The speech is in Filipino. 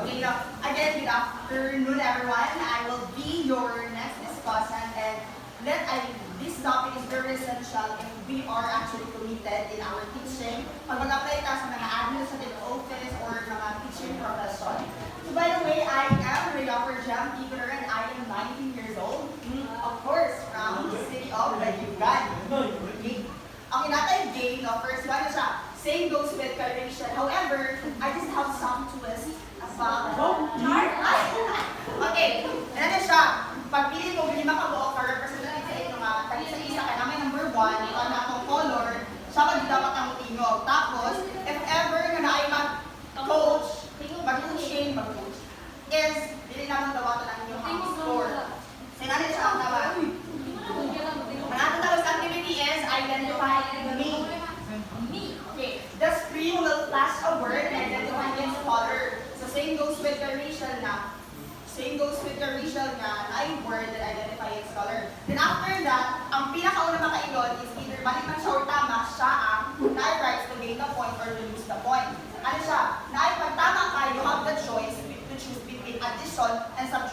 Okay, now, again, good afternoon, everyone. I will be your next discussant, and this topic is very essential, and we are actually committed in our teaching. Pag mag-apply ka sa mga administrative office or mga teaching profession. So, by the way, I am Rhea Jam Tigger, and I am 19 years old. Of course, from the city of Bayugan. Okay. Ang inatay game, no, first one na siya. Same goes with coloration. However, I just have some twist about okay, ano na siya? Pagpili ko, hindi makabuo ka representative sa inyo nga, tag-isa-isa ka namin number 1, ito na akong color, siya pag dapat ang tingog. Tapos, if ever nga na ay mag-coach, mag-coaching, mag-coach, is, hindi naman daw ito ng inyong score. Sinali siya ang tawag. Manatapos activity is identify me. Okay, the screen will flash a word and identify its color. So same goes with the racial na. Same goes with the racial na ay word that identify its color. Then after that, ang pinakauna makaingon is either balik man siya or tama, siya ang na-right to gain the point or to lose the point. Ano siya? Na ay pag tama ka, you have the choice to choose between addition and subtraction.